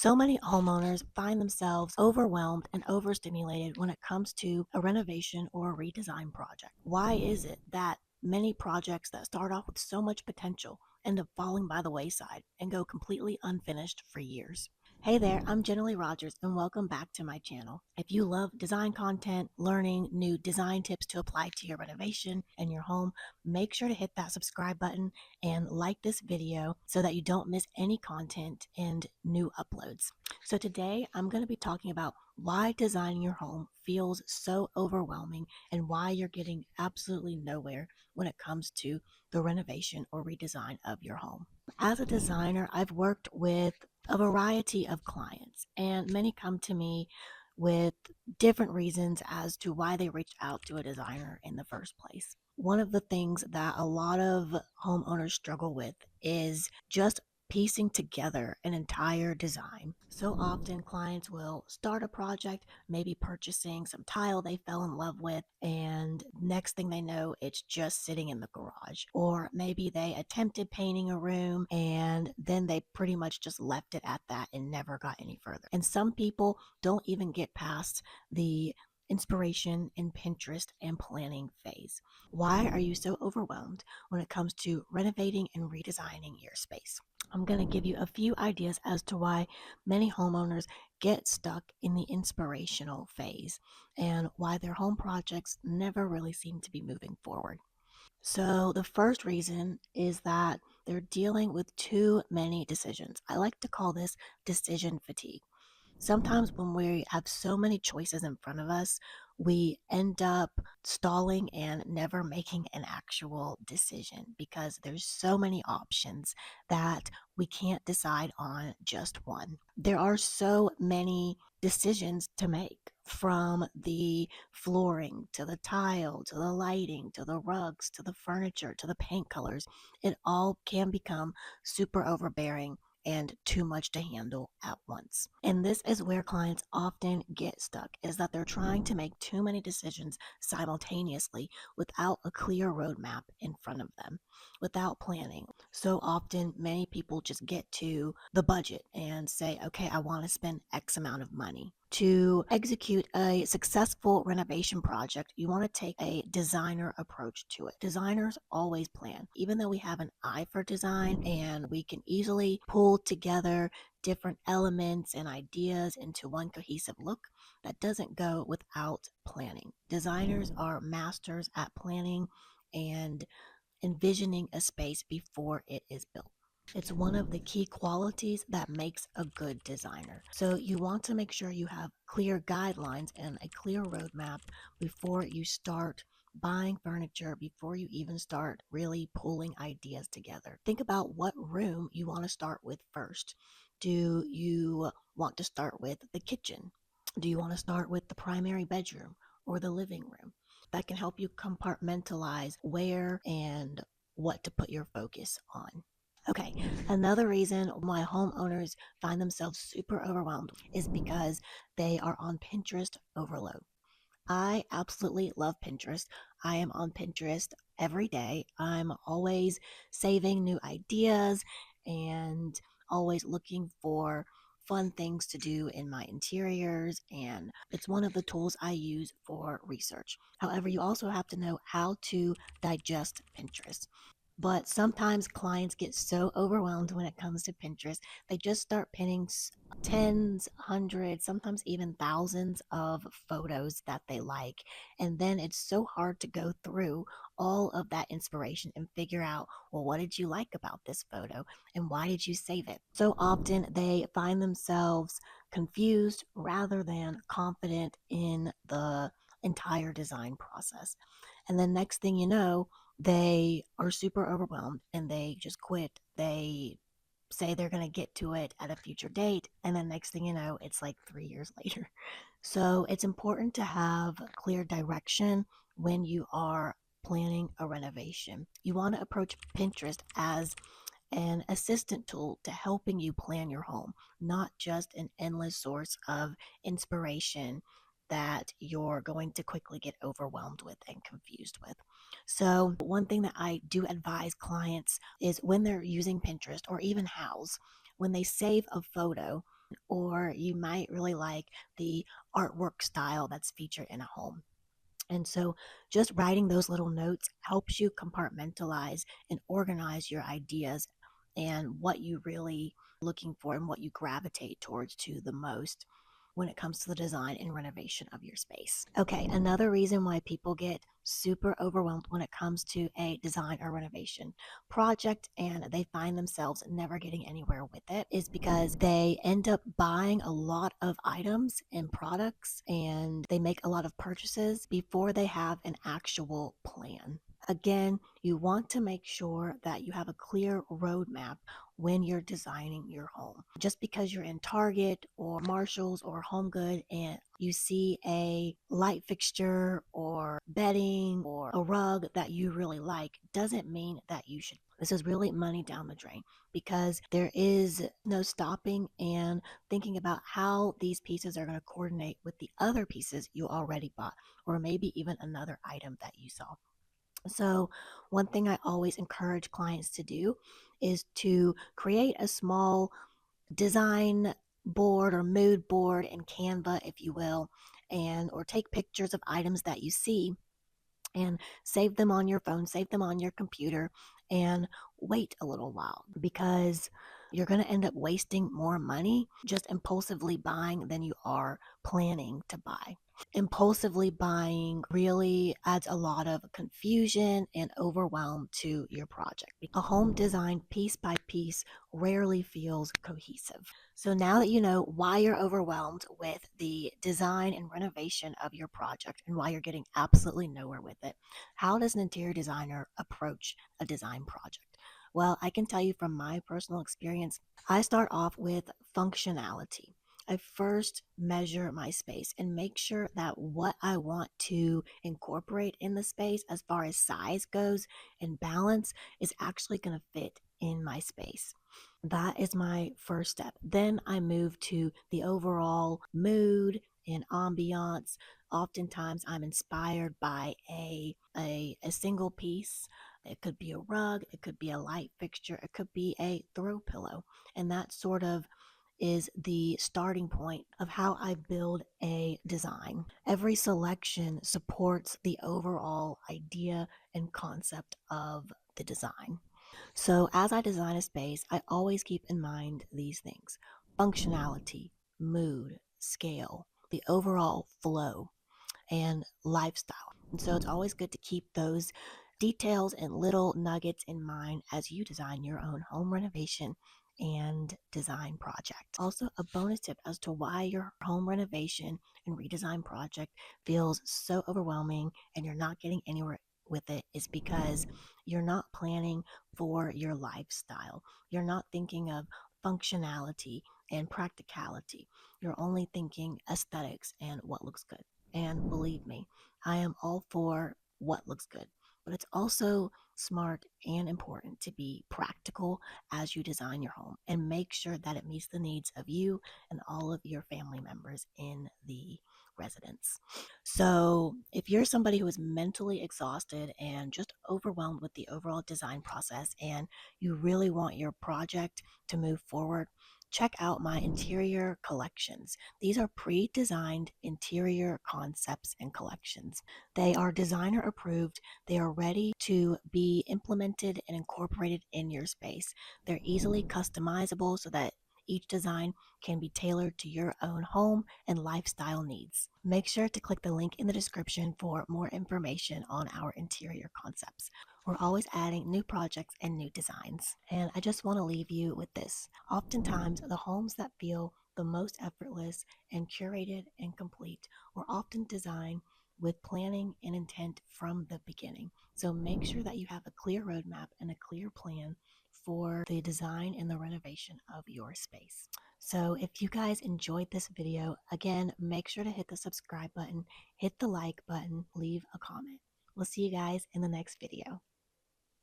So many homeowners find themselves overwhelmed and overstimulated when it comes to a renovation or a redesign project. Why is it that many projects that start off with so much potential end up falling by the wayside and go completely unfinished for years? Hey there, I'm Jenny Rogers and welcome back to my channel. If you love design content, learning new design tips to apply to your renovation and your home, make sure to hit that subscribe button and like this video so that you don't miss any content and new uploads. So today I'm going to be talking about why designing your home feels so overwhelming and why you're getting absolutely nowhere when it comes to the renovation or redesign of your home. As a designer, I've worked with a variety of clients, and many come to me with different reasons as to why they reached out to a designer in the first place. One of the things that a lot of homeowners struggle with is just piecing together an entire design. So often clients will start a project, maybe purchasing some tile they fell in love with, and next thing they know, it's just sitting in the garage. Or maybe they attempted painting a room and then they pretty much just left it at that and never got any further. And some people don't even get past the inspiration in Pinterest and planning phase. Why are you so overwhelmed when it comes to renovating and redesigning your space? I'm going to give you a few ideas as to why many homeowners get stuck in the inspirational phase and why their home projects never really seem to be moving forward. So, the first reason is that they're dealing with too many decisions. I like to call this decision fatigue. Sometimes when we have so many choices in front of us, we end up stalling and never making an actual decision because there's so many options that we can't decide on just one. There are so many decisions to make, from the flooring to the tile to the lighting to the rugs to the furniture to the paint colors. It all can become super overbearing and too much to handle at once. And this is where clients often get stuck, is that they're trying to make too many decisions simultaneously without a clear roadmap in front of them, without planning. So often many people just get to the budget and say, okay, I want to spend X amount of money. To execute a successful renovation project, you want to take a designer approach to it. Designers always plan. Even though we have an eye for design and we can easily pull together different elements and ideas into one cohesive look, that doesn't go without planning. Designers are masters at planning and envisioning a space before it is built. It's one of the key qualities that makes a good designer. So you want to make sure you have clear guidelines and a clear roadmap before you start buying furniture, before you even start really pulling ideas together. Think about what room you want to start with first. Do you want to start with the kitchen? Do you want to start with the primary bedroom or the living room? That can help you compartmentalize where and what to put your focus on. Okay, another reason why homeowners find themselves super overwhelmed is because they are on Pinterest overload. I absolutely love Pinterest. I am on Pinterest every day. I'm always saving new ideas and always looking for fun things to do in my interiors, and it's one of the tools I use for research. However, you also have to know how to digest Pinterest. But sometimes clients get so overwhelmed when it comes to Pinterest, they just start pinning tens, hundreds, sometimes even thousands of photos that they like. And then it's so hard to go through all of that inspiration and figure out, well, what did you like about this photo and why did you save it? So often they find themselves confused rather than confident in the entire design process. And then next thing you know, they are super overwhelmed and they just quit. They say they're going to get to it at a future date, and then next thing you know, it's like 3 years later. So it's important to have clear direction when you are planning a renovation. You want to approach Pinterest as an assistant tool to helping you plan your home, not just an endless source of inspiration that you're going to quickly get overwhelmed with and confused with. So, one thing that I do advise clients is when they're using Pinterest or even House, when they save a photo, or you might really like the artwork style that's featured in a home. And so just writing those little notes helps you compartmentalize and organize your ideas and what you really looking for and what you gravitate towards to the most when it comes to the design and renovation of your space. Okay, another reason why people get super overwhelmed when it comes to a design or renovation project and they find themselves never getting anywhere with it is because they end up buying a lot of items and products and they make a lot of purchases before they have an actual plan. Again, you want to make sure that you have a clear roadmap when you're designing your home. Just because you're in Target or Marshall's or Home Good and you see a light fixture or bedding or a rug that you really like doesn't mean that you should. This is really money down the drain because there is no stopping and thinking about how these pieces are going to coordinate with the other pieces you already bought or maybe even another item that you saw. So, one thing I always encourage clients to do is to create a small design board or mood board in Canva, if you will, and or take pictures of items that you see and save them on your phone, save them on your computer, and wait a little while because you're going to end up wasting more money just impulsively buying than you are planning to buy. Impulsively buying really adds a lot of confusion and overwhelm to your project. A home designed piece by piece rarely feels cohesive. So now that you know why you're overwhelmed with the design and renovation of your project and why you're getting absolutely nowhere with it, how does an interior designer approach a design project? Well, I can tell you from my personal experience, I start off with functionality. I first measure my space and make sure that what I want to incorporate in the space, as far as size goes and balance, is actually going to fit in my space. That is my first step. Then I move to the overall mood and ambiance. Oftentimes, I'm inspired by a single piece. It could be a rug, it could be a light fixture, it could be a throw pillow. And that sort of is the starting point of how I build a design. Every selection supports the overall idea and concept of the design. So, as I design a space, I always keep in mind these things: functionality, mood, scale, the overall flow, and lifestyle. And so, it's always good to keep those details and little nuggets in mind as you design your own home renovation and design project. Also, a bonus tip as to why your home renovation and redesign project feels so overwhelming and you're not getting anywhere with it is because you're not planning for your lifestyle. You're not thinking of functionality and practicality. You're only thinking aesthetics and what looks good. And believe me, I am all for what looks good, but it's also smart and important to be practical as you design your home and make sure that it meets the needs of you and all of your family members in the residence. So, if you're somebody who is mentally exhausted and just overwhelmed with the overall design process and you really want your project to move forward, check out my interior collections. These are pre designed interior concepts and collections. They are designer approved, they are ready to be implemented and incorporated in your space. They're easily customizable so that each design can be tailored to your own home and lifestyle needs. Make sure to click the link in the description for more information on our interior concepts. We're always adding new projects and new designs. And I just want to leave you with this. Oftentimes, the homes that feel the most effortless and curated and complete were often designed with planning and intent from the beginning. So make sure that you have a clear roadmap and a clear plan for the design and the renovation of your space. So if you guys enjoyed this video, again, make sure to hit the subscribe button, hit the like button, leave a comment. We'll see you guys in the next video.